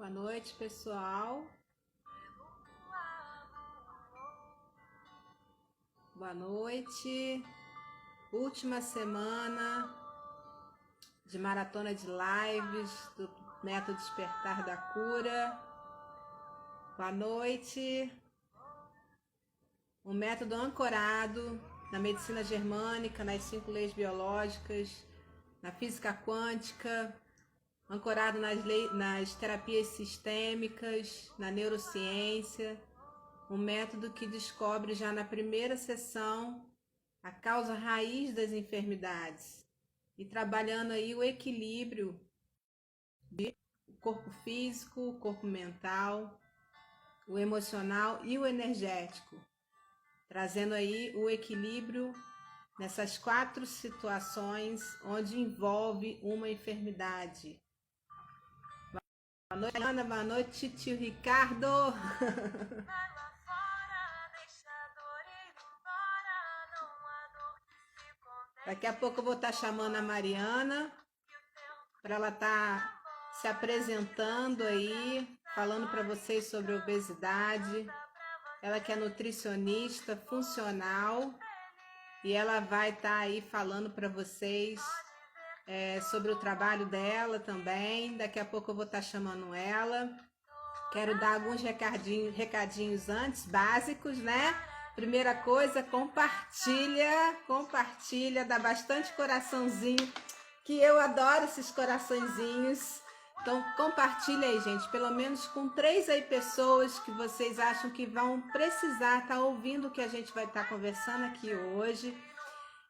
Boa noite, pessoal. Boa noite. Última semana de maratona de lives do Método Despertar da Cura. Boa noite. Um método ancorado na medicina germânica, nas 5 leis biológicas, na física quântica, ancorado nas terapias sistêmicas, na neurociência, um método que descobre já na primeira sessão a causa raiz das enfermidades e trabalhando aí o equilíbrio do corpo físico, o corpo mental, o emocional e o energético, trazendo aí o equilíbrio nessas 4 situações onde envolve uma enfermidade. Boa noite, Ana. Boa noite, tio Ricardo. Daqui a pouco eu vou estar chamando a Mariana para ela estar se apresentando aí, falando para vocês sobre obesidade. Ela que é nutricionista funcional e ela vai estar aí falando para vocês sobre o trabalho dela também. Daqui a pouco eu vou estar chamando ela. Quero dar alguns recadinhos antes, básicos, né? Primeira coisa, compartilha, dá bastante coraçãozinho, que eu adoro esses coraçõezinhos. Então compartilha aí, gente, pelo menos com 3 aí pessoas que vocês acham que vão precisar estar ouvindo o que a gente vai estar conversando aqui hoje.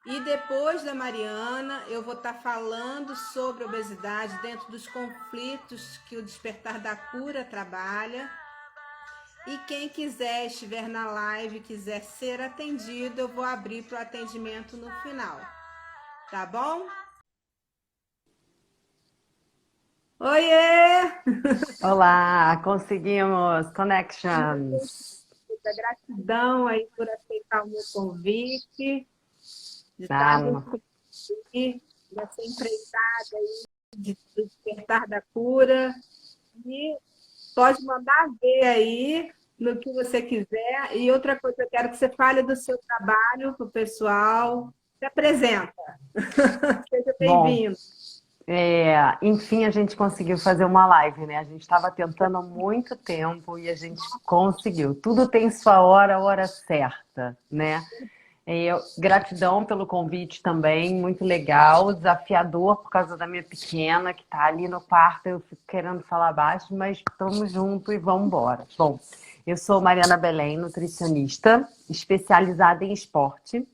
E depois da Mariana, eu vou estar falando sobre obesidade dentro dos conflitos que o Despertar da Cura trabalha. E quem quiser, estiver na live, quiser ser atendido, eu vou abrir para o atendimento no final. Tá bom? Oiê! Olá, conseguimos connections. Muita gratidão aí por aceitar o meu convite. De estar aqui nessa empreitada aí de Despertar da Cura. E pode mandar ver aí no que você quiser. E outra coisa, eu quero que você fale do seu trabalho para o pessoal. Se apresenta. Seja bem-vindo. Enfim, a gente conseguiu fazer uma live, né? A gente estava tentando há muito tempo e a gente conseguiu. Tudo tem sua hora, a hora certa, né? Gratidão pelo convite também, muito legal, desafiador por causa da minha pequena que está ali no quarto, eu fico querendo falar baixo, mas estamos juntos e vamos embora. Bom, eu sou Mariana Belém, nutricionista, especializada em esporte,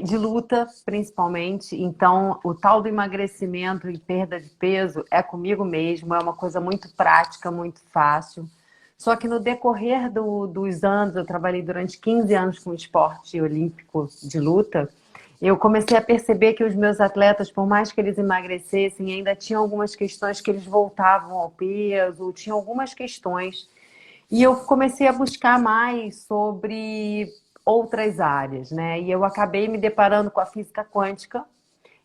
de luta principalmente, então o tal do emagrecimento e perda de peso é comigo mesmo, é uma coisa muito prática, muito fácil. Só que no decorrer dos anos, eu trabalhei durante 15 anos com esporte olímpico de luta, eu comecei a perceber que os meus atletas, por mais que eles emagrecessem, ainda tinham algumas questões que eles voltavam ao peso, tinham algumas questões. E eu comecei a buscar mais sobre outras áreas, né? E eu acabei me deparando com a física quântica,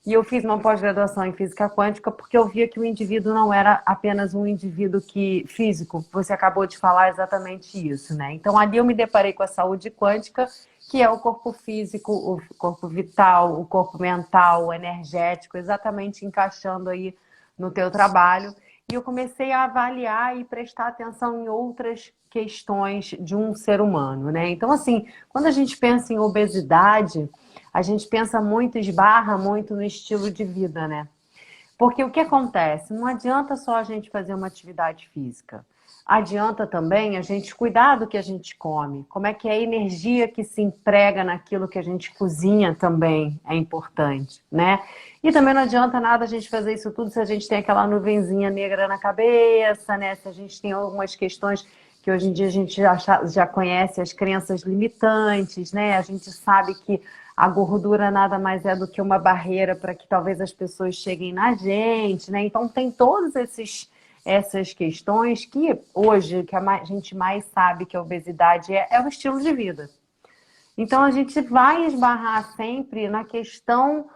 e eu fiz uma pós-graduação em física quântica porque eu via que o indivíduo não era apenas um indivíduo físico. Você acabou de falar exatamente isso, né? Então, ali eu me deparei com a saúde quântica, que é o corpo físico, o corpo vital, o corpo mental, o energético, exatamente encaixando aí no teu trabalho. E eu comecei a avaliar e prestar atenção em outras questões de um ser humano, né? Então, assim, quando a gente pensa em obesidade, a gente pensa muito, esbarra muito no estilo de vida, né? Porque o que acontece? Não adianta só a gente fazer uma atividade física. Adianta também a gente cuidar do que a gente come. Como é que é a energia que se emprega naquilo que a gente cozinha também é importante, né? E também não adianta nada a gente fazer isso tudo se a gente tem aquela nuvenzinha negra na cabeça, né? Se a gente tem algumas questões que hoje em dia a gente já conhece, as crenças limitantes, né? A gente sabe que a gordura nada mais é do que uma barreira para que talvez as pessoas cheguem na gente, né? Então tem todas essas questões que hoje que a gente mais sabe que a obesidade é o estilo de vida. Então a gente vai esbarrar sempre na questão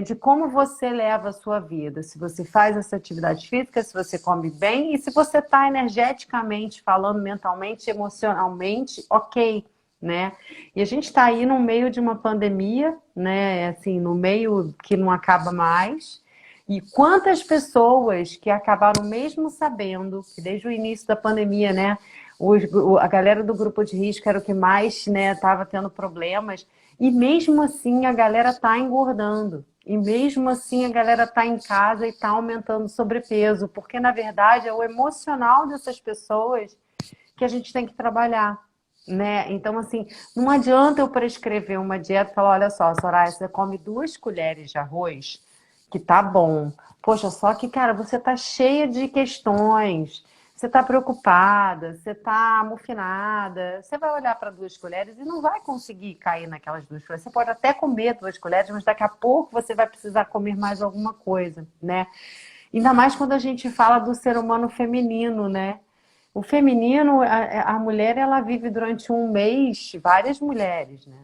de como você leva a sua vida. Se você faz essa atividade física, se você come bem e se você está energeticamente falando, mentalmente, emocionalmente, ok, né? E a gente está aí no meio de uma pandemia, né? Assim, no meio que não acaba mais. E quantas pessoas que acabaram mesmo sabendo que desde o início da pandemia, né? A galera do grupo de risco era o que mais, né, estava tendo problemas. E mesmo assim a galera tá engordando. E mesmo assim a galera tá em casa e tá aumentando o sobrepeso. Porque, na verdade, é o emocional dessas pessoas que a gente tem que trabalhar, né? Então, assim, não adianta eu prescrever uma dieta e falar, olha só, Soraya, você come 2 colheres de arroz, que tá bom. Poxa, só que, cara, você tá cheia de questões, você tá preocupada, você tá amofinada, você vai olhar para 2 colheres e não vai conseguir cair naquelas 2 colheres. Você pode até comer 2 colheres, mas daqui a pouco você vai precisar comer mais alguma coisa, né? Ainda mais quando a gente fala do ser humano feminino, né? O feminino, a mulher, ela vive durante um mês várias mulheres, né?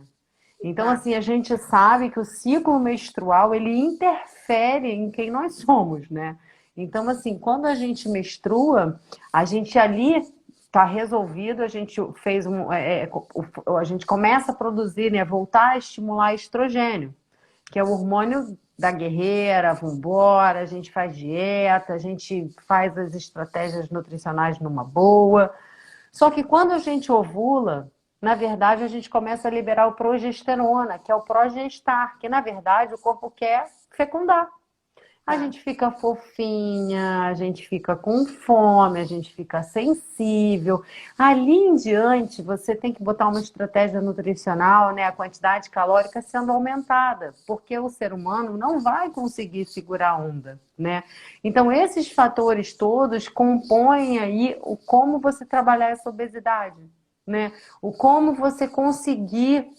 Então, Exato. assim, a gente sabe que o ciclo menstrual, ele interfere em quem nós somos, né? Então, assim, quando a gente menstrua, a gente ali está resolvido, a gente fez a gente começa a produzir, né? Voltar a estimular estrogênio, que é o hormônio da guerreira, vambora, a gente faz dieta, a gente faz as estratégias nutricionais numa boa. Só que quando a gente ovula, na verdade, a gente começa a liberar o progesterona, que é o progestar, que na verdade o corpo quer fecundar. A Tá. gente fica fofinha, a gente fica com fome, a gente fica sensível. Ali em diante, você tem que botar uma estratégia nutricional, né? A quantidade calórica sendo aumentada, porque o ser humano não vai conseguir segurar a onda, né? Então, esses fatores todos compõem aí o como você trabalhar essa obesidade, né? O como você conseguir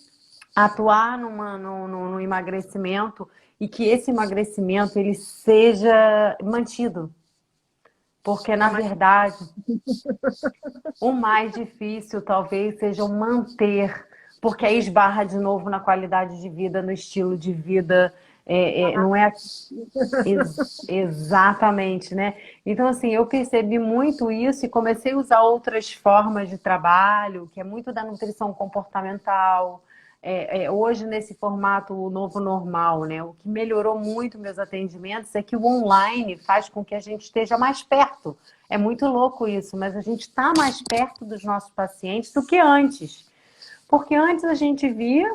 atuar no emagrecimento e que esse emagrecimento ele seja mantido. Porque, É na mais verdade, o mais difícil talvez seja o manter, porque aí esbarra de novo na qualidade de vida, no estilo de vida, não é exatamente, né? Então, assim, eu percebi muito isso e comecei a usar outras formas de trabalho, que é muito da nutrição comportamental. Hoje, nesse formato o novo normal, né? O que melhorou muito meus atendimentos é que o online faz com que a gente esteja mais perto. É muito louco isso, mas a gente está mais perto dos nossos pacientes do que antes. Porque antes a gente via,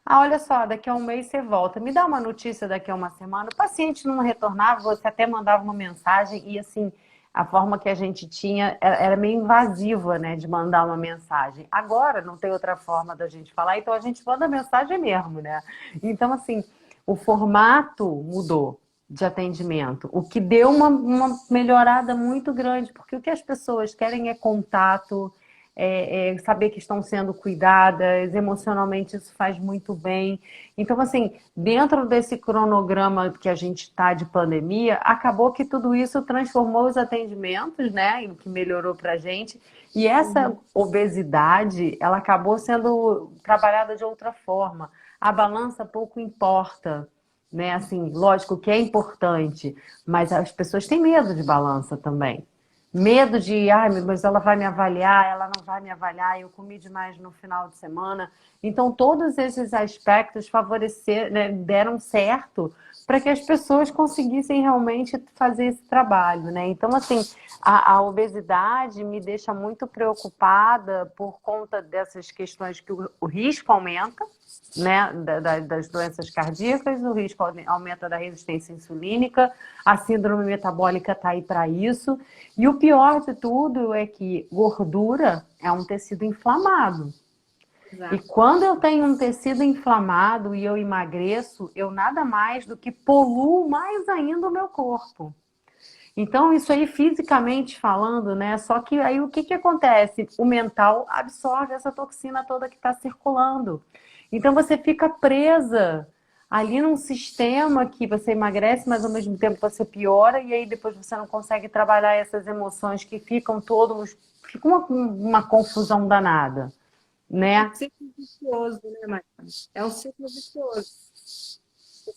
olha só, daqui a um mês você volta. Me dá uma notícia daqui a uma semana. O paciente não retornava, você até mandava uma mensagem e assim, a forma que a gente tinha era meio invasiva, né, de mandar uma mensagem. Agora não tem outra forma da gente falar, então a gente manda mensagem mesmo, né? Então, assim, o formato mudou de atendimento, o que deu uma melhorada muito grande, porque o que as pessoas querem é contato, saber que estão sendo cuidadas, emocionalmente isso faz muito bem. Então, assim, dentro desse cronograma que a gente está de pandemia, acabou que tudo isso transformou os atendimentos, né? O que melhorou para a gente. E essa obesidade, ela acabou sendo trabalhada de outra forma. A balança pouco importa, né? Assim, lógico que é importante, mas as pessoas têm medo de balança também. Medo de, mas ela vai me avaliar, ela não vai me avaliar, eu comi demais no final de semana. Então, todos esses aspectos favoreceram, né, deram certo para que as pessoas conseguissem realmente fazer esse trabalho, né? Então, assim, a obesidade me deixa muito preocupada por conta dessas questões que o risco aumenta, né, das doenças cardíacas, o risco aumenta da resistência insulínica, a síndrome metabólica está aí para isso. E o pior de tudo é que gordura é um tecido inflamado. E exato. quando eu tenho um tecido inflamado e eu emagreço, eu nada mais do que poluo mais ainda o meu corpo. Então, isso aí fisicamente falando, né? Só que aí o que acontece? O mental absorve essa toxina toda que está circulando. Então, você fica presa ali num sistema que você emagrece, mas ao mesmo tempo você piora, e aí depois você não consegue trabalhar essas emoções que ficam todos. Fica uma confusão danada, Um né? ciclo vicioso, né, Maria? É um ciclo vicioso.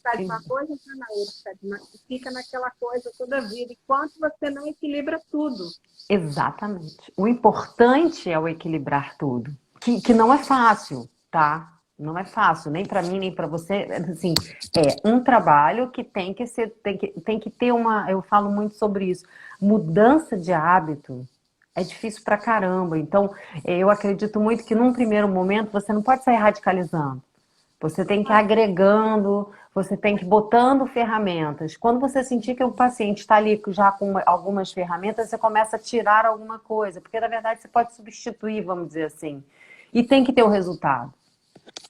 vontade de uma coisa, entra na outra, fica naquela coisa toda a vida, enquanto você não equilibra tudo. Exatamente. O importante é o equilibrar tudo, que não é fácil, tá? Não é fácil, nem para mim, nem para você. Assim, é um trabalho que tem que ser, tem que ter uma. Eu falo muito sobre isso. Mudança de hábito é difícil pra caramba. Então, eu acredito muito que num primeiro momento você não pode sair radicalizando. Você tem que ir agregando, você tem que ir botando ferramentas. Quando você sentir que o paciente está ali já com algumas ferramentas, você começa a tirar alguma coisa, porque na verdade você pode substituir, vamos dizer assim. E tem que ter o resultado.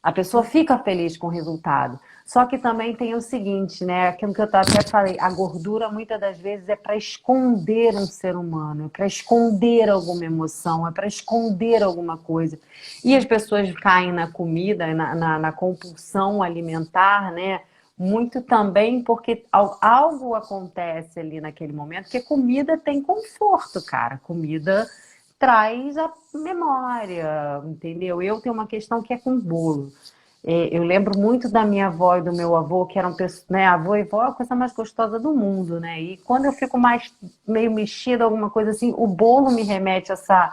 A pessoa fica feliz com o resultado. Só que também tem o seguinte, né? Aquilo que eu até falei, a gordura muitas das vezes é para esconder um ser humano, é para esconder alguma emoção, é para esconder alguma coisa. E as pessoas caem na comida, na compulsão alimentar, né? Muito também porque algo acontece ali naquele momento, porque comida tem conforto, cara. Comida traz a memória, entendeu? Eu tenho uma questão que é com bolo. Eu lembro muito da minha avó e do meu avô, que eram pessoas, né? Avô e avó é a coisa mais gostosa do mundo, né? E quando eu fico mais meio mexida, alguma coisa assim, o bolo me remete a essa.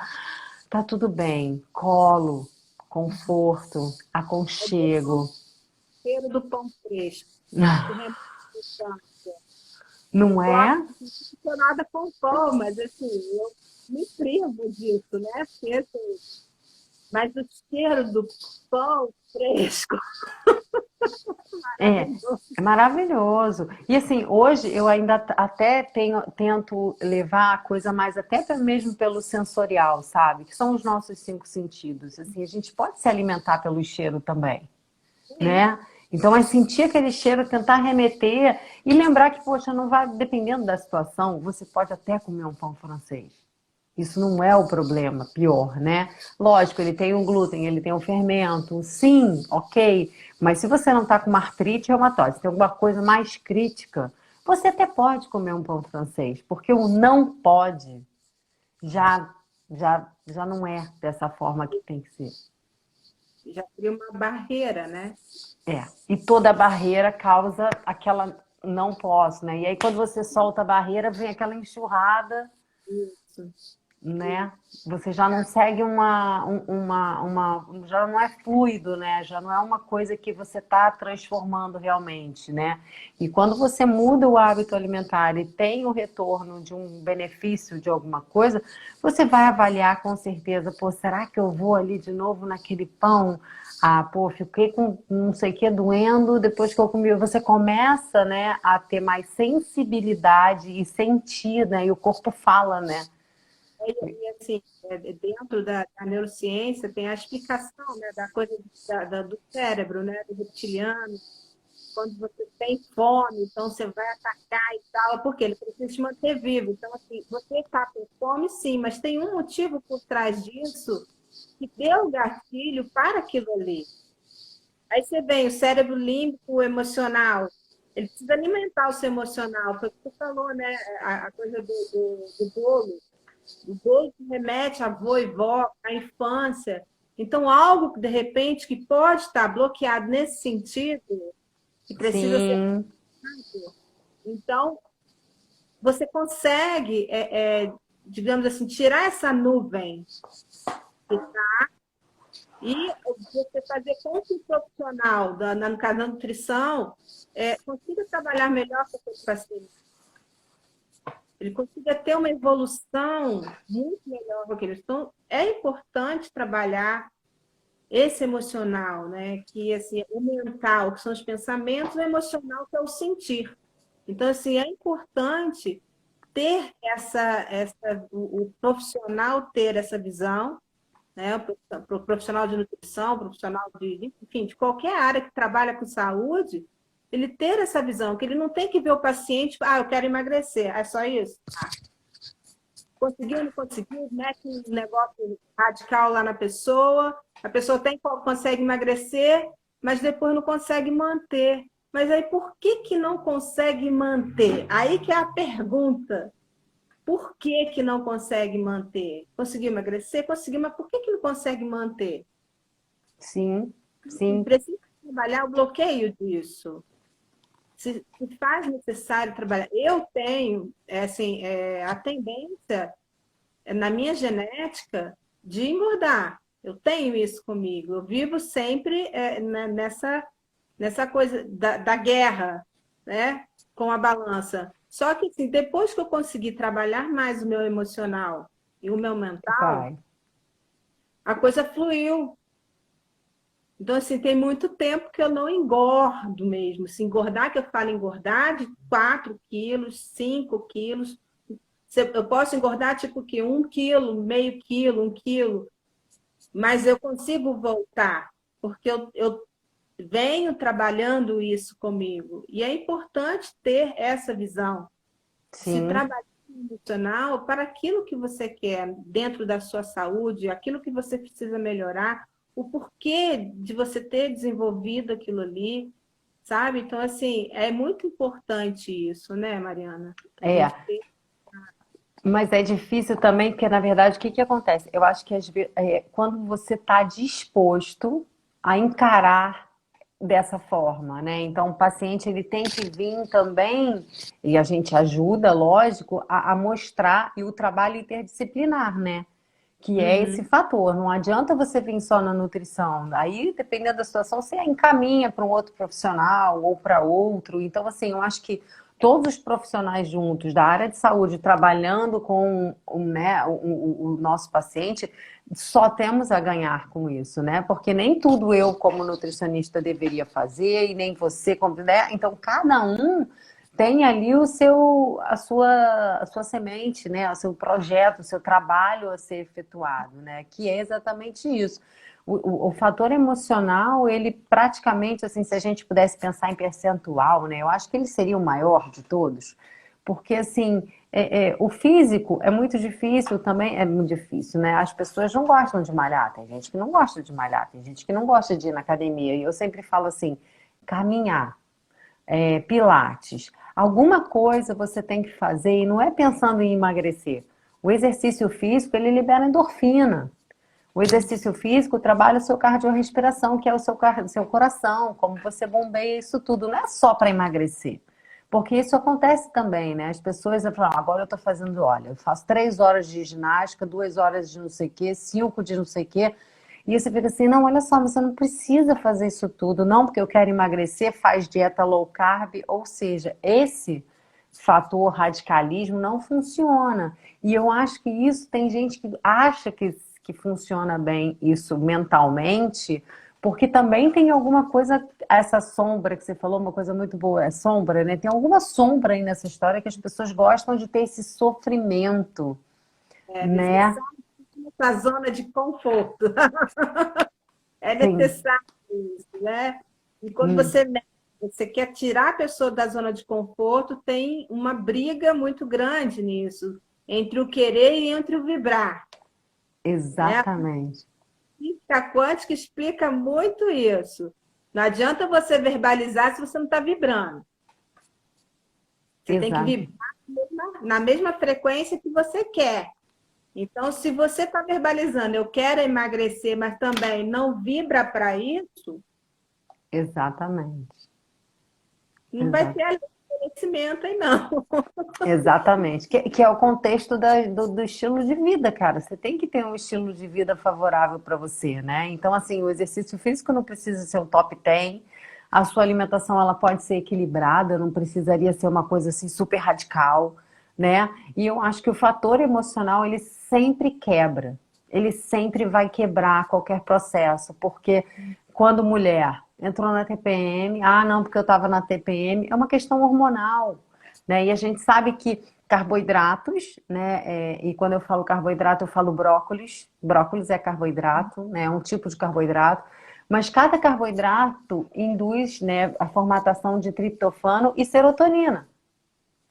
Tá tudo bem, colo, conforto, aconchego. Cheiro do pão fresco, que remete à infância. Eu Não gosto é? de nada com pão, mas assim, eu me privo disso, né? Porque, assim, mas o cheiro do pão fresco, É, maravilhoso. é maravilhoso. E assim, hoje eu ainda até tento levar a coisa mais até mesmo pelo sensorial, sabe? Que são os nossos cinco sentidos. Assim, a gente pode se alimentar pelo cheiro também, Sim, né? Então, é sentir aquele cheiro, tentar remeter e lembrar que, poxa, não vai, dependendo da situação, você pode até comer um pão francês. Isso não é o problema, pior, né? Lógico, ele tem o glúten, ele tem o fermento, sim, ok. Mas se você não está com uma artrite reumatoide, se tem alguma coisa mais crítica, você até pode comer um pão francês, porque o não pode já, já não é dessa forma que tem que ser. já cria uma barreira, né? É. E toda barreira causa aquela não posso, né? E aí quando você solta a barreira, vem aquela enxurrada, Isso. né? Você já não segue já não é fluido, né? Já não é uma coisa que você está transformando realmente, né? E quando você muda o hábito alimentar e tem o retorno de um benefício de alguma coisa, você vai avaliar com certeza, pô, será que eu vou ali de novo naquele pão? Ah, pô, fiquei com não sei o que doendo depois que eu comi. Você começa, né, a ter mais sensibilidade e sentir, né? E o corpo fala, né? E assim, dentro da neurociência tem a explicação, né, da coisa do cérebro, né, do reptiliano, quando você tem fome, então você vai atacar e tal, porque ele precisa te manter vivo. Então, assim, você está com fome, sim, mas tem um motivo por trás disso que deu o gatilho para aquilo ali. Aí você vem, o cérebro límbico emocional, ele precisa alimentar o seu emocional, foi o que você falou, né? A coisa do bolo. O bolo que remete a avô e vó, à infância. Então, algo, de repente, que pode estar bloqueado nesse sentido, que precisa ser. Sim, Então, você consegue, digamos assim, tirar essa nuvem e você fazer com que o profissional, no caso da nutrição, consiga trabalhar melhor com o paciente. Ele consiga ter uma evolução muito melhor com aqueles. Então, é importante trabalhar esse emocional, né? Que assim, o mental, que são os pensamentos, o emocional, que é o sentir. Então, assim, é importante ter o profissional ter essa visão, né? O profissional de nutrição, o profissional enfim, de qualquer área que trabalha com saúde, ele ter essa visão, que ele não tem que ver o paciente, eu quero emagrecer, é só isso. Conseguiu, não conseguiu, mete um negócio radical lá na pessoa, a pessoa consegue emagrecer, mas depois não consegue manter. Mas aí por que não consegue manter? Aí que é a pergunta. Por que não consegue manter? Conseguiu emagrecer? Conseguiu, mas por que não consegue manter? sim, sim. Precisa trabalhar o bloqueio disso. se faz necessário trabalhar. Eu tenho, assim, a tendência na minha genética de engordar. Eu tenho isso comigo. Eu vivo sempre nessa coisa da guerra, né? Com a balança. Só que assim, depois que eu consegui trabalhar mais o meu emocional e o meu mental, Vai. a coisa fluiu. Então, assim, tem muito tempo que eu não engordo mesmo. Se engordar, que eu falo engordar de 4 quilos, 5 quilos. Eu posso engordar tipo que 1 quilo, meio quilo, 1 quilo, mas eu consigo voltar, porque eu venho trabalhando isso comigo. E é importante ter essa visão. Se Sim. trabalhar emocional para aquilo que você quer dentro da sua saúde, aquilo que você precisa melhorar, o porquê de você ter desenvolvido aquilo ali, sabe? Então, assim, é muito importante isso, né, Mariana? A É. gente ter. Mas é difícil também, porque na verdade o que que acontece? Eu acho que quando você está disposto a encarar dessa forma, né? Então o paciente ele tem que vir também, e a gente ajuda, lógico, a mostrar e o trabalho interdisciplinar, né? Que é esse Uhum. fator. Não adianta você vir só na nutrição. Aí, dependendo da situação, você encaminha para um outro profissional ou para outro. Então, assim, eu acho que todos os profissionais juntos da área de saúde trabalhando com né, o nosso paciente, só temos a ganhar com isso, né? Porque nem tudo eu, como nutricionista, deveria fazer, e nem você, como, né? Então, cada um tem ali a sua semente, né? O seu projeto, o seu trabalho a ser efetuado, né? Que é exatamente isso. O fator emocional, ele praticamente, assim, se a gente pudesse pensar em percentual, né? Eu acho que ele seria o maior de todos, porque, assim, o físico é muito difícil também, é muito difícil, né? As pessoas não gostam de malhar, tem gente que não gosta de malhar, tem gente que não gosta de ir na academia, e eu sempre falo assim, caminhar, pilates. Alguma coisa você tem que fazer e não é pensando em emagrecer. O exercício físico, ele libera endorfina. O exercício físico trabalha o seu cardiorrespiração, que é o seu coração, como você bombeia isso tudo. Não é só para emagrecer. Porque isso acontece também, né? As pessoas falam, agora eu estou fazendo, olha, eu faço 3 horas de ginástica, 2 horas de não sei o quê, 5 de não sei o quê. E você fica assim, não, olha só, você não precisa fazer isso tudo, não, porque eu quero emagrecer, faz dieta low carb, ou seja, esse fator radicalismo não funciona. E eu acho que isso tem gente que acha que funciona bem isso mentalmente, porque também tem alguma coisa, essa sombra que você falou, uma coisa muito boa, é sombra, né? Tem alguma sombra aí nessa história que as pessoas gostam de ter esse sofrimento, É né? necessário essa zona de conforto. É Tem. necessário isso, né? E quando você quer tirar a pessoa da zona de conforto, tem uma briga muito grande nisso, entre o querer e entre o vibrar, né? Exatamente, A quântica explica muito isso. Não adianta você verbalizar se você não está vibrando. Você tem que exato, vibrar na mesma frequência que você quer. Então, se você está verbalizando, eu quero emagrecer, mas também não vibra para isso, exatamente, não vai exato, ter emagrecimento aí, não. exatamente. Que é o contexto do estilo de vida, cara. Você tem que ter um estilo de vida favorável para você, né? Então, assim, o exercício físico não precisa ser um top 10. A sua alimentação ela pode ser equilibrada, não precisaria ser uma coisa assim super radical, né? E eu acho que o fator emocional ele sempre quebra. Ele sempre vai quebrar qualquer processo, porque quando mulher entrou na TPM, ah, não, porque eu estava na TPM, é uma questão hormonal, né? E a gente sabe que carboidratos, né? E quando eu falo carboidrato, eu falo brócolis. Brócolis é carboidrato, né? É um tipo de carboidrato. Mas cada carboidrato induz, né, a formatação de triptofano e serotonina,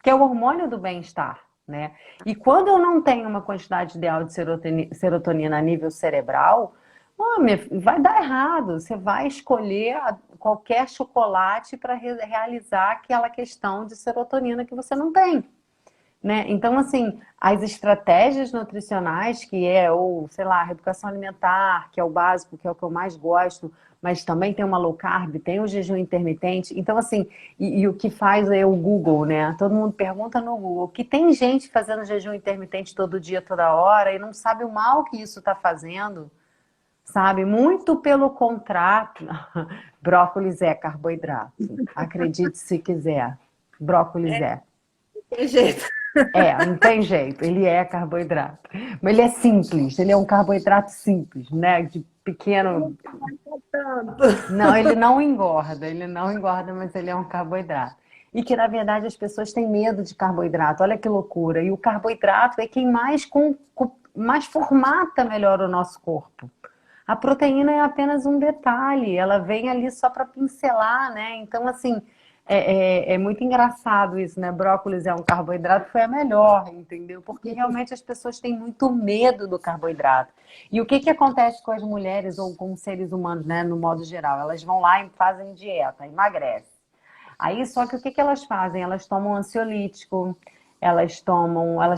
que é o hormônio do bem-estar, né? E quando eu não tenho uma quantidade ideal de serotonina a nível cerebral, vai dar errado. Você vai escolher qualquer chocolate para realizar aquela questão de serotonina que você não tem. né? Então, assim, as estratégias nutricionais, que é, ou, sei lá, a reeducação alimentar, que é o básico, que é o que eu mais gosto, mas também tem uma low carb, tem o jejum intermitente. Então, assim, e o que faz é o Google, né? Todo mundo pergunta no Google, que tem gente fazendo jejum intermitente todo dia, toda hora, e não sabe o mal que isso está fazendo, sabe? Muito pelo contrário. Brócolis é carboidrato. Acredite se quiser. Brócolis é. Tem jeito. É, não tem jeito, ele é carboidrato. Mas ele é simples, ele é um carboidrato simples, né? De pequeno. Tanto. Não, ele não engorda, mas ele é um carboidrato. E que, na verdade, as pessoas têm medo de carboidrato, olha que loucura. E o carboidrato é quem mais formata melhor o nosso corpo. A proteína é apenas um detalhe, ela vem ali só para pincelar, né? Então, assim, é muito engraçado isso, né? Brócolis é um carboidrato, foi a melhor, entendeu? Porque realmente as pessoas têm muito medo do carboidrato. E o que que acontece com as mulheres ou com os seres humanos, né? No modo geral, elas vão lá e fazem dieta, emagrecem. Aí, só que o que que elas fazem? Elas tomam ansiolítico, elas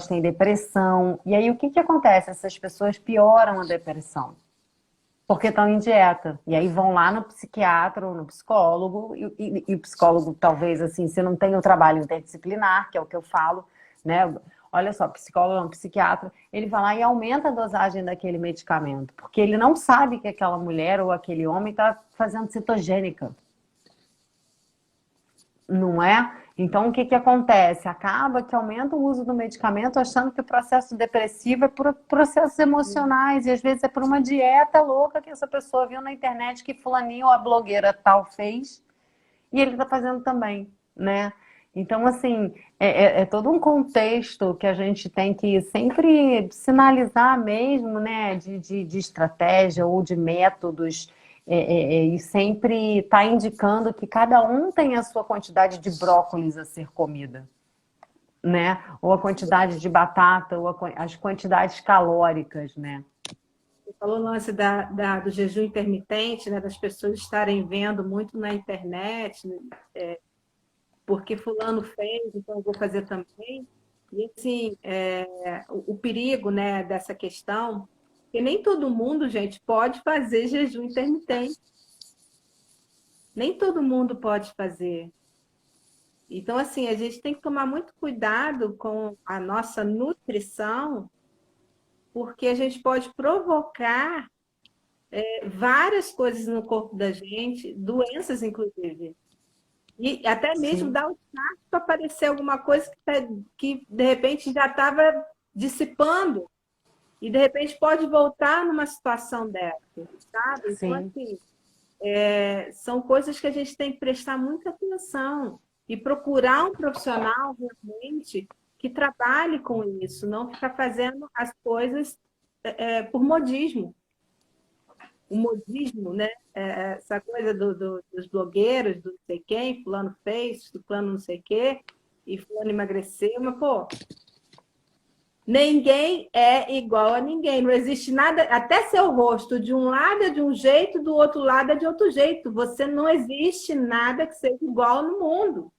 têm depressão. E aí, o que que acontece? Essas pessoas pioram a depressão. Porque estão em dieta. E aí vão lá no psiquiatra ou no psicólogo, e o psicólogo, talvez, assim, se não tem o trabalho interdisciplinar, que é o que eu falo, né? Olha só, psicólogo não, psiquiatra, ele vai lá e aumenta a dosagem daquele medicamento, porque ele não sabe que aquela mulher ou aquele homem está fazendo cetogênica. Não é? Então, o que que acontece? Acaba que aumenta o uso do medicamento achando que o processo depressivo é por processos emocionais e às vezes é por uma dieta louca que essa pessoa viu na internet que fulaninho ou a blogueira tal fez e ele está fazendo também, né? Então, assim, é todo um contexto que a gente tem que sempre sinalizar mesmo, né? De estratégia ou de métodos e sempre está indicando que cada um tem a sua quantidade de brócolis a ser comida, né? Ou a quantidade de batata, ou as quantidades calóricas, né? Você falou o lance do jejum intermitente, né? Das pessoas estarem vendo muito na internet, né, porque fulano fez, então eu vou fazer também. E assim, o perigo, né, dessa questão, que nem todo mundo, gente, pode fazer jejum intermitente. Nem todo mundo pode fazer. Então, assim, a gente tem que tomar muito cuidado com a nossa nutrição, porque a gente pode provocar várias coisas no corpo da gente, doenças, inclusive. E até mesmo Sim, dar o start para aparecer alguma coisa que de repente já estava dissipando, e de repente pode voltar numa situação dessa, sabe? Então, sim. assim, são coisas que a gente tem que prestar muita atenção e procurar um profissional realmente que trabalhe com isso, não ficar fazendo as coisas por modismo. O modismo, né? Essa coisa dos blogueiros, do não sei quem, fulano fez, fulano não sei o quê, e fulano emagreceu, mas, pô, ninguém é igual a ninguém. Não existe nada, até seu rosto de um lado é de um jeito, do outro lado é de outro jeito. Você não existe nada que seja igual no mundo.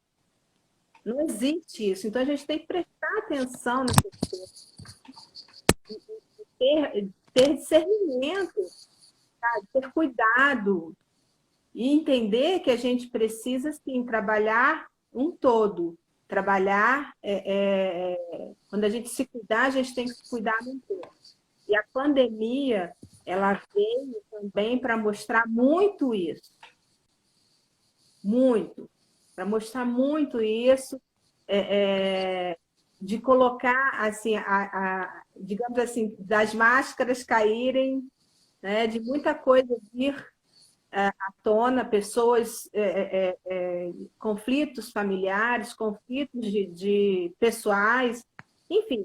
Não existe isso. Então a gente tem que prestar atenção nessas coisas, ter discernimento, ter cuidado e entender que a gente precisa sim trabalhar um todo. Trabalhar, quando a gente se cuidar, a gente tem que se cuidar no todo. E a pandemia, ela veio também para mostrar muito isso, muito, para mostrar muito isso, de colocar, assim, digamos assim, das máscaras caírem, né, de muita coisa vir à tona, pessoas, conflitos familiares, conflitos de pessoais, enfim,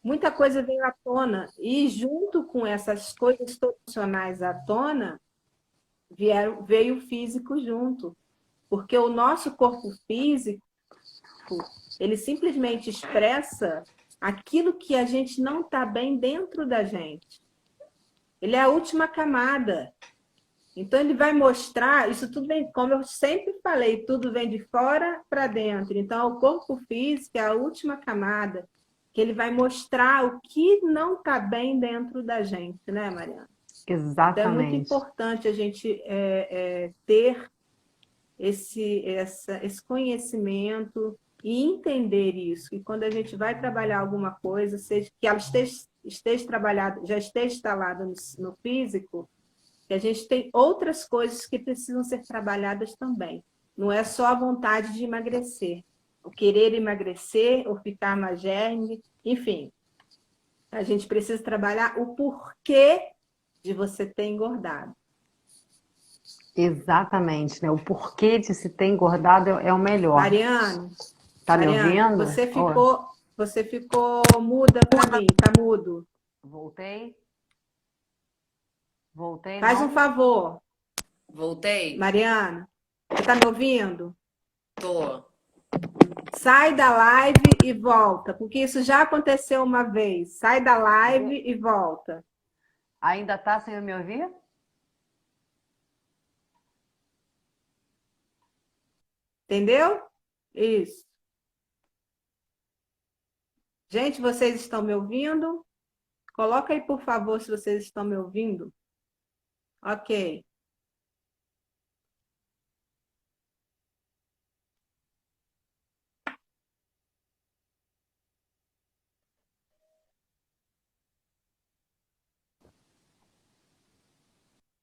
muita coisa veio à tona. E junto com essas coisas tradicionais à tona, veio o físico junto. Porque o nosso corpo físico, ele simplesmente expressa aquilo que a gente não está bem dentro da gente. Ele é a última camada. Então, ele vai mostrar, isso tudo vem, como eu sempre falei, tudo vem de fora para dentro. Então, o corpo físico é a última camada. que ele vai mostrar o que não está bem dentro da gente, né, Mariana? Então, é muito Exatamente. importante a gente ter esse conhecimento e entender isso. E quando a gente vai trabalhar alguma coisa, seja que ela esteja trabalhada, já esteja instalada no físico, que a gente tem outras coisas que precisam ser trabalhadas também. Não é só a vontade de emagrecer, o querer emagrecer ou ficar magérrime, enfim. A gente precisa trabalhar o porquê de você ter engordado. Exatamente, né? O porquê de se ter engordado é o melhor. Mariane, Tá me Mariane, ouvindo? você ficou muda para mim, tá mudo. Voltei? Voltei, Faz um não? favor, Voltei? Mariane, você tá me ouvindo? Tô. Sai da live e volta, porque isso já aconteceu uma vez. Sai da live e volta. Ainda tá sem me ouvir? Entendeu? Isso. Gente, vocês estão me ouvindo? Coloca aí, por favor, se vocês estão me ouvindo. Ok.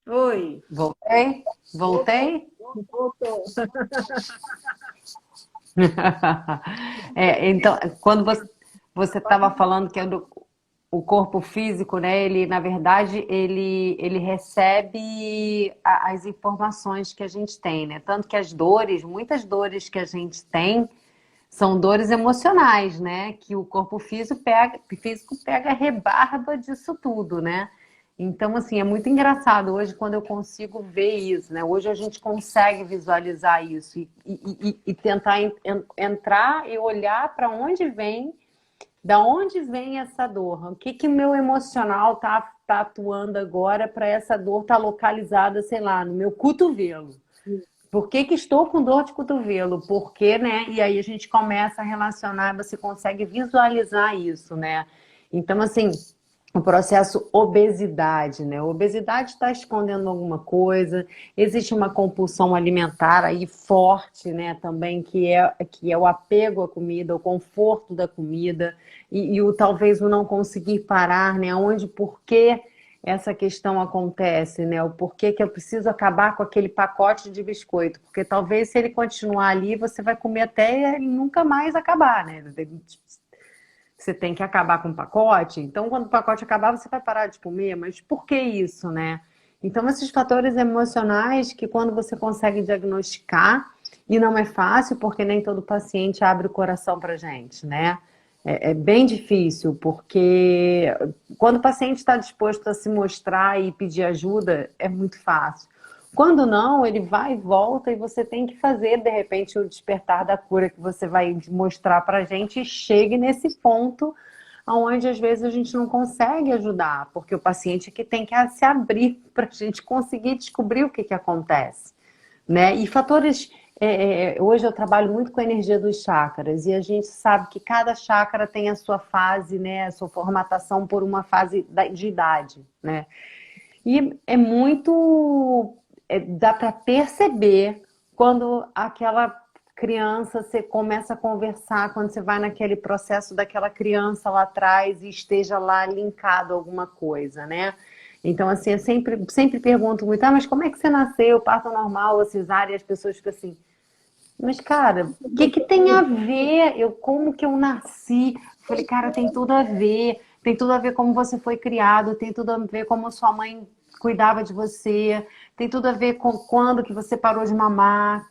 Oi. Voltei? Voltei? Voltou. Então, quando você estava falando que é o corpo físico, né? Ele, na verdade, ele recebe as informações que a gente tem, né? Tanto que as dores, muitas dores que a gente tem, são dores emocionais, né? Que o corpo físico pega a rebarba disso tudo, né? Então, assim, é muito engraçado hoje quando eu consigo ver isso, né? Hoje a gente consegue visualizar isso e tentar entrar e olhar para onde vem, da onde vem essa dor? O que que o meu emocional tá atuando agora para essa dor estar localizada, sei lá, no meu cotovelo? Por que que estou com dor de cotovelo? Porque, né? E aí a gente começa a relacionar, você consegue visualizar isso, né? Então, assim, o processo obesidade, né? A obesidade está escondendo alguma coisa, existe uma compulsão alimentar aí forte, né? Também que é o apego à comida, o conforto da comida e talvez o não conseguir parar, né? Onde, por que essa questão acontece, né? O porquê que eu preciso acabar com aquele pacote de biscoito, porque talvez se ele continuar ali, você vai comer até ele nunca mais acabar, né? Você tem que acabar com o pacote, então quando o pacote acabar, você vai parar de comer, mas por que isso, né? Então, esses fatores emocionais que quando você consegue diagnosticar, e não é fácil, porque nem todo paciente abre o coração pra gente, né? É bem difícil, porque quando o paciente está disposto a se mostrar e pedir ajuda, é muito fácil. Quando não, ele vai e volta e você tem que fazer, de repente, o despertar da cura que você vai mostrar para a gente e chegue nesse ponto onde às vezes a gente não consegue ajudar, porque o paciente é que tem que se abrir para a gente conseguir descobrir o que acontece, né? E fatores. Hoje eu trabalho muito com a energia dos chakras e a gente sabe que cada chakra tem a sua fase, né? A sua formatação por uma fase de idade, né? E é muito. Dá para perceber quando aquela criança, você começa a conversar, quando você vai naquele processo daquela criança lá atrás e esteja lá linkado a alguma coisa, né? Então, assim, eu sempre pergunto muito, mas como é que você nasceu, parto normal ou cesárea? E as pessoas ficam assim, mas, cara, o que que tem a ver? Como que eu nasci? Falei, cara, tem tudo a ver como você foi criado, tem tudo a ver como sua mãe cuidava de você, tem tudo a ver com quando que você parou de mamar,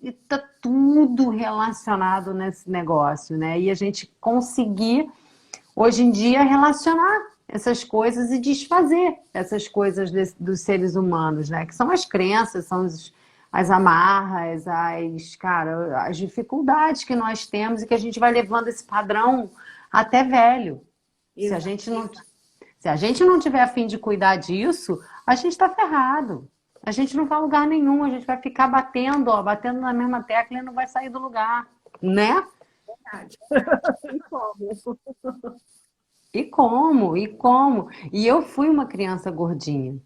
e tá tudo relacionado nesse negócio, né? E a gente conseguir, hoje em dia, relacionar essas coisas e desfazer essas coisas dos seres humanos, né? Que são as crenças, são as amarras, cara, as dificuldades que nós temos e que a gente vai levando esse padrão até velho. Se a gente não, se a gente não tiver a fim de cuidar disso, a gente está ferrado. A gente não vai a lugar nenhum, a gente vai ficar batendo, ó, batendo na mesma tecla e não vai sair do lugar, né? verdade. E como? E como? E como? E eu fui uma criança gordinha.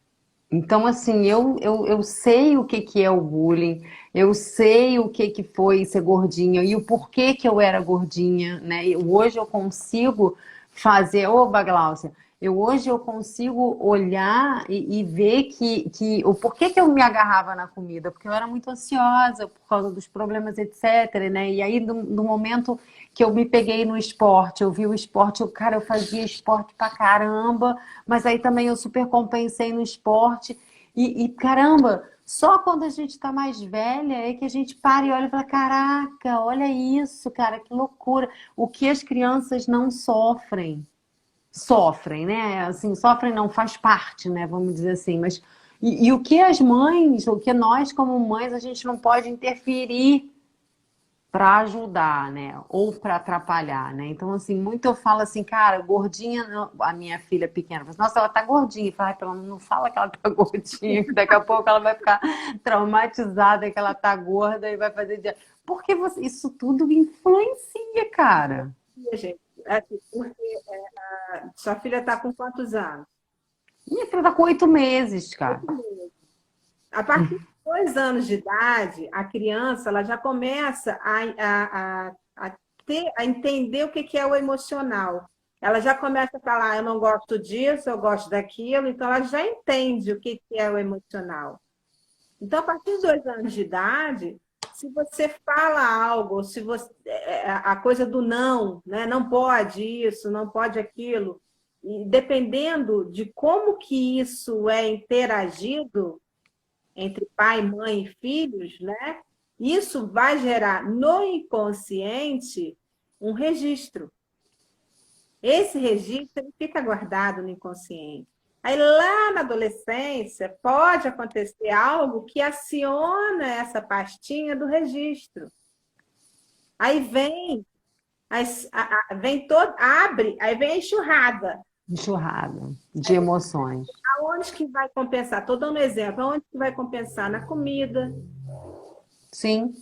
Então, assim, eu sei o que que é o bullying, eu sei o que que foi ser gordinha e o porquê que eu era gordinha, né? Hoje eu consigo fazer, ô, Bagláucia, hoje eu consigo olhar e ver que o porquê que eu me agarrava na comida, porque eu era muito ansiosa por causa dos problemas, etc, né? E aí, no momento que eu me peguei no esporte, eu vi o esporte, cara, eu fazia esporte pra caramba, mas aí também eu super compensei no esporte. Caramba, só quando a gente tá mais velha é que a gente para e olha e fala: caraca, olha isso, cara, que loucura. O que as crianças não sofrem. Sofrem, né? Assim, sofrem não, faz parte, né? Vamos dizer assim. Mas, e o que as mães, o que nós, como mães, a gente não pode interferir para ajudar, né? Ou para atrapalhar, né? Então, assim, muito eu falo assim, cara, gordinha, a minha filha pequena, fala assim, nossa, ela tá gordinha. Fala, pelo menos não fala que ela tá gordinha, que daqui a pouco ela vai ficar traumatizada que ela tá gorda e vai fazer dieta. Porque isso tudo influencia, cara. Gente, assim, porque sua filha está com quantos anos? Minha filha tá com 8 meses, cara. A partir de 2 anos de idade, a criança ela já começa a entender o que é o emocional. Ela já começa a falar, eu não gosto disso, eu gosto daquilo, então ela já entende o que é o emocional. Então, a partir de 2 anos de idade, se você fala algo, se você, a coisa do não, né? Não pode isso, não pode aquilo, e dependendo de como que isso é interagido entre pai, mãe e filhos, né? Isso vai gerar no inconsciente um registro. Esse registro ele fica guardado no inconsciente. Aí lá na adolescência pode acontecer algo que aciona essa pastinha do registro. Aí vem todo, abre, aí vem a enxurrada. Enxurrada de emoções. Aonde que vai compensar? Estou dando um exemplo. Aonde que vai compensar? Na comida. Sim,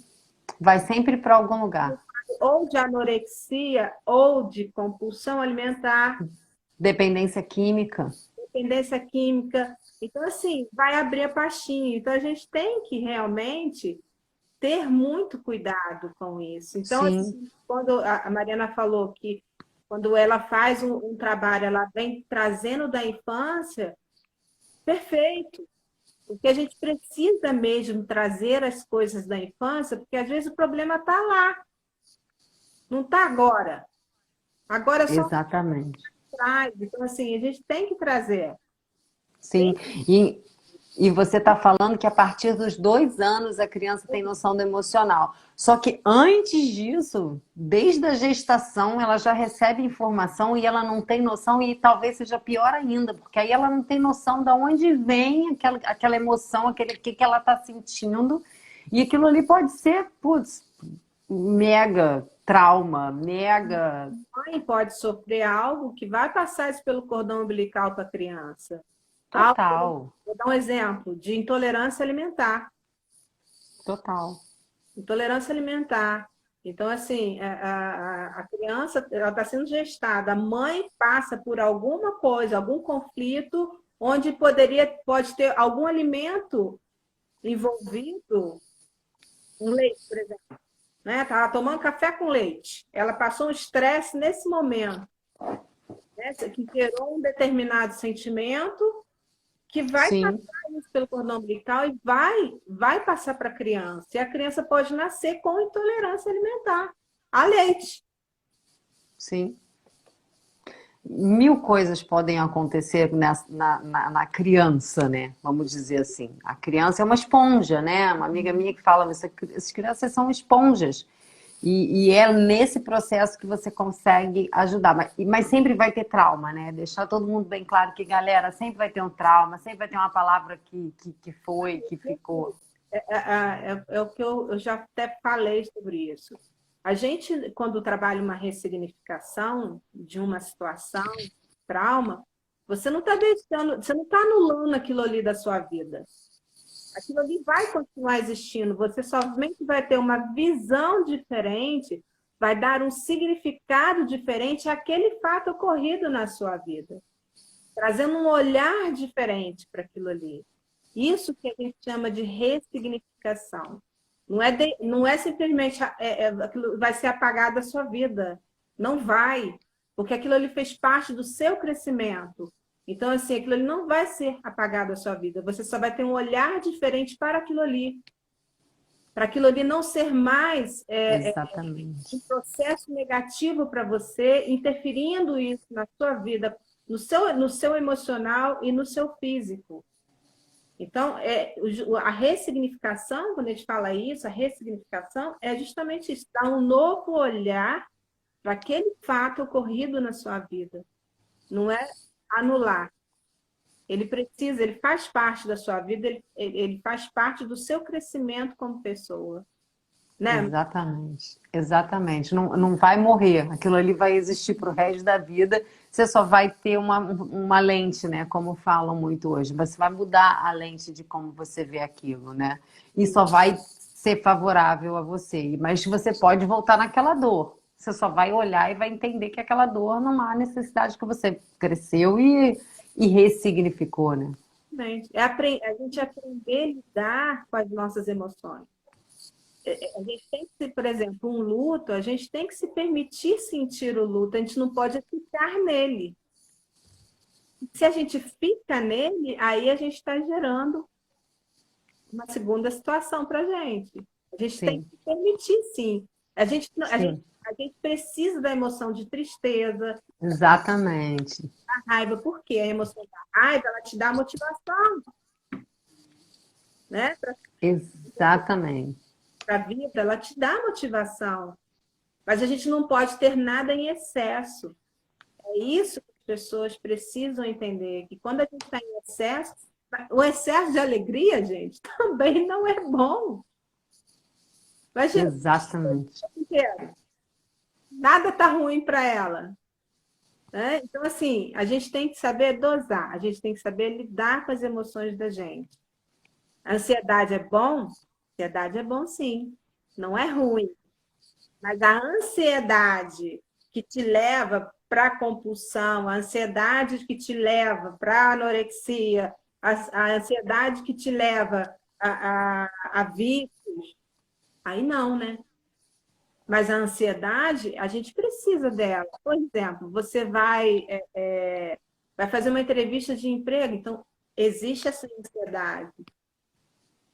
vai sempre para algum lugar. Ou de anorexia, ou de compulsão alimentar. Dependência química. Dependência química. Então, assim, vai abrir a pastinha. Então, a gente tem que realmente ter muito cuidado com isso. Então, Sim. assim, quando a Mariana falou que quando ela faz um trabalho, ela vem trazendo da infância, perfeito. Porque a gente precisa mesmo trazer as coisas da infância, porque às vezes o problema está lá, não está agora. Agora é só Exatamente. traz. Então, assim, a gente tem que trazer. Sim, e você está falando que a partir dos 2 anos a criança tem noção do emocional. Só que antes disso, desde a gestação, ela já recebe informação e ela não tem noção, e talvez seja pior ainda, porque aí ela não tem noção de onde vem aquela emoção, aquele que ela está sentindo, e aquilo ali pode ser, putz, mega trauma, mega. A mãe pode sofrer algo que vai passar isso pelo cordão umbilical para a criança. Total, Vou dar um exemplo de intolerância alimentar. total. Intolerância alimentar. Então, assim, a criança ela está sendo gestada, a mãe passa por alguma coisa, algum conflito, onde pode ter algum alimento envolvido, um leite, por exemplo. Né? Estava tomando café com leite. Ela passou um estresse nesse momento, né? Que gerou um determinado sentimento que vai Sim, passar isso pelo cordão umbilical e vai passar para a criança. E a criança pode nascer com intolerância alimentar a leite. sim. Mil coisas podem acontecer na criança, né? Vamos dizer assim. A criança é uma esponja, né? Uma amiga minha que fala, essas crianças são esponjas. E é nesse processo que você consegue ajudar. Mas sempre vai ter trauma, né? Deixar todo mundo bem claro que, galera, sempre vai ter um trauma, sempre vai ter uma palavra que ficou. É o que eu já até falei sobre isso. A gente, quando trabalha uma ressignificação de uma situação, trauma, você não está deixando, você não está anulando aquilo ali da sua vida. Aquilo ali vai continuar existindo, você somente vai ter uma visão diferente vai dar um significado diferente àquele fato ocorrido na sua vida, trazendo um olhar diferente para aquilo ali. Isso que a gente chama de ressignificação. Não é simplesmente aquilo vai ser apagado da sua vida. Não vai, porque aquilo ali fez parte do seu crescimento. Então, assim, aquilo ali não vai ser apagado da sua vida. Você só vai ter um olhar diferente para aquilo ali. Para aquilo ali não ser mais Exatamente. um processo negativo para você, interferindo isso na sua vida, no seu emocional e no seu físico. Então, a ressignificação, quando a gente fala isso, a ressignificação é justamente isso, dar um novo olhar para aquele fato ocorrido na sua vida. Não é anular. Ele faz parte da sua vida, ele faz parte do seu crescimento como pessoa. Né? Exatamente, exatamente. Não vai morrer, aquilo ali vai existir para o resto da vida. Você só vai ter uma lente, né? Como falam muito hoje. Você vai mudar a lente de como você vê aquilo, né? E só vai ser favorável a você. Mas você pode voltar naquela dor. Você só vai olhar e vai entender que aquela dor não há necessidade, que você cresceu e ressignificou, né? A gente aprender a lidar com as nossas emoções. A gente tem que, por exemplo, um luto, a gente tem que se permitir sentir o luto, a gente não pode ficar nele. Se a gente fica nele, aí a gente está gerando uma segunda situação para a gente. A gente tem que se permitir, sim. A gente precisa da emoção de tristeza. Exatamente. Da raiva, por quê? A emoção da raiva, ela te dá motivação. Né? Exatamente. Para a vida, ela te dá motivação. Mas a gente não pode ter nada em excesso. É isso que as pessoas precisam entender, que quando a gente está em excesso, o excesso de alegria, gente, também não é bom. Mas, exatamente. Nada está ruim para ela. Né? Então, assim, a gente tem que saber dosar, a gente tem que saber lidar com as emoções da gente. A ansiedade é bom? Ansiedade é bom, sim. Não é ruim. Mas a ansiedade que te leva para a compulsão, a ansiedade que te leva para a anorexia, a ansiedade que te leva a vícios, aí não, né? Mas a ansiedade, a gente precisa dela. Por exemplo, você vai fazer uma entrevista de emprego, então existe essa ansiedade.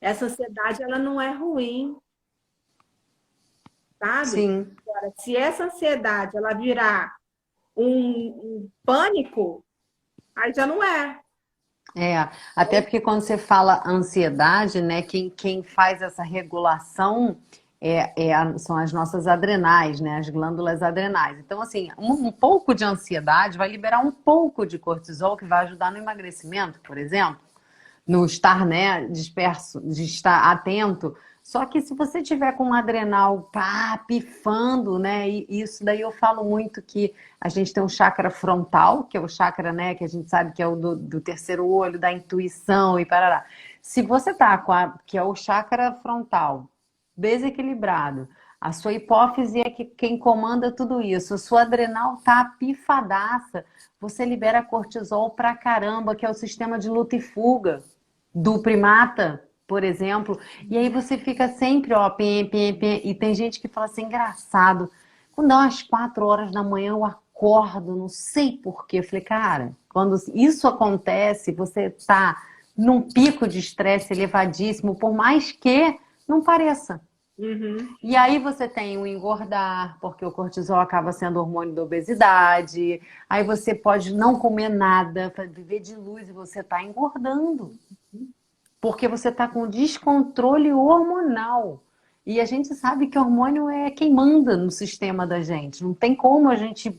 Essa ansiedade, ela não é ruim, sabe? Sim. Agora, se essa ansiedade ela virar um pânico, aí já não é. Até porque quando você fala ansiedade, né, quem faz essa regulação são as nossas adrenais, né, as glândulas adrenais. Então, assim, um pouco de ansiedade vai liberar um pouco de cortisol, que vai ajudar no emagrecimento, por exemplo, no estar, né, disperso, de estar atento. Só que se você tiver com um adrenal pifando, né, e isso daí eu falo muito que a gente tem um chakra frontal, que é o chakra, né, que a gente sabe que é o do terceiro olho, da intuição e parará. Se você tá que é o chakra frontal, desequilibrado, a sua hipófise é quem comanda tudo isso, a sua adrenal tá pifadaça, você libera cortisol pra caramba, que é o sistema de luta e fuga do primata, por exemplo, e aí você fica sempre, e tem gente que fala assim, engraçado, quando dá umas 4 horas da manhã eu acordo, não sei porquê, eu falei, cara, quando isso acontece, você tá num pico de estresse elevadíssimo, por mais que não pareça. Uhum. E aí você tem o engordar, porque o cortisol acaba sendo hormônio da obesidade, aí você pode não comer nada, para viver de luz e você tá engordando. Porque você está com descontrole hormonal. E a gente sabe que hormônio é quem manda no sistema da gente. Não tem como a gente...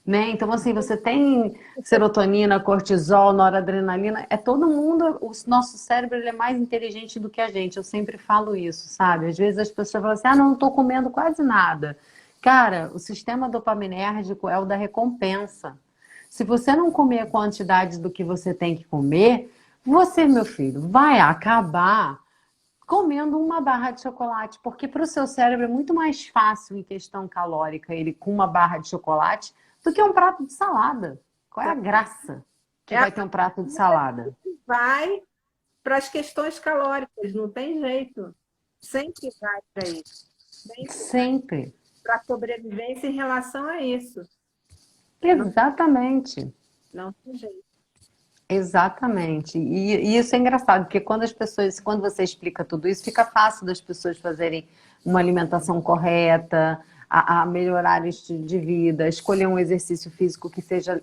Né? Então, assim, você tem serotonina, cortisol, noradrenalina. É todo mundo... O nosso cérebro ele é mais inteligente do que a gente. Eu sempre falo isso, sabe? Às vezes as pessoas falam assim, não estou comendo quase nada. Cara, o sistema dopaminérgico é o da recompensa. Se você não comer a quantidade do que você tem que comer... Você, meu filho, vai acabar comendo uma barra de chocolate, porque para o seu cérebro é muito mais fácil em questão calórica ele com uma barra de chocolate do que um prato de salada. Qual é a graça que É vai ter um prato de salada? vai para as questões calóricas, não tem jeito. Sempre vai para isso. Sempre. Para a sobrevivência em relação a isso. Exatamente. Não tem jeito. Exatamente. E isso é engraçado, porque quando você explica tudo isso, fica fácil das pessoas fazerem uma alimentação correta, a melhorar o estilo de vida, escolher um exercício físico que seja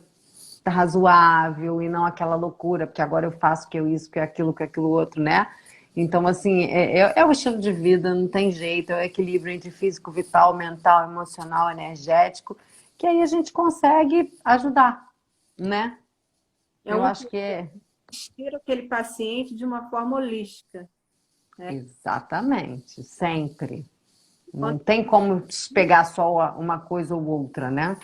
razoável e não aquela loucura, porque agora eu faço que eu isso, que aquilo outro, né? Então, assim, é o estilo de vida, não tem jeito, é o equilíbrio entre físico, vital, mental, emocional, energético, que aí a gente consegue ajudar, né? Eu acho que é. Tira aquele paciente de uma forma holística. Exatamente, sempre. Não tem como pegar só uma coisa ou outra, né?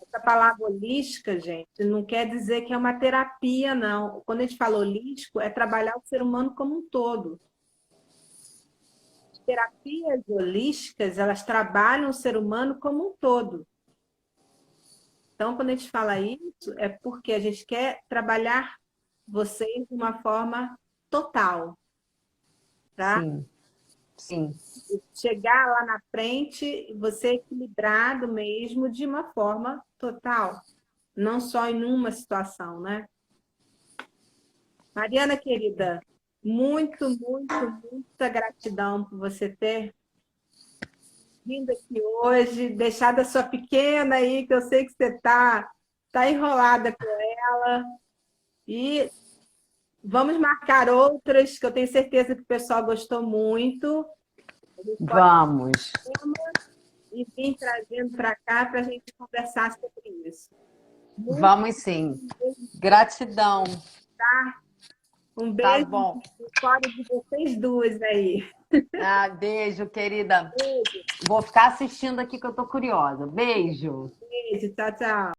Essa palavra holística, gente, não quer dizer que é uma terapia, não. Quando a gente fala holístico, é trabalhar o ser humano como um todo. Terapias holísticas, elas trabalham o ser humano como um todo. Então, quando a gente fala isso, é porque a gente quer trabalhar vocês de uma forma total, tá? Sim, sim. Chegar lá na frente, você equilibrado mesmo de uma forma total, não só em uma situação, né? Mariana, querida, muita gratidão por você ter vindo aqui hoje, deixado a sua pequena aí, que eu sei que você tá enrolada com ela. E vamos marcar outras, que eu tenho certeza que o pessoal gostou muito. Vamos. E vir trazendo para cá para a gente conversar sobre isso. Vamos sim. Gratidão. Um Tá beijo bom. fora de vocês duas aí. Ah, beijo, querida. Beijo, Vou ficar assistindo aqui que eu tô curiosa. Beijo. beijo, tchau, tchau.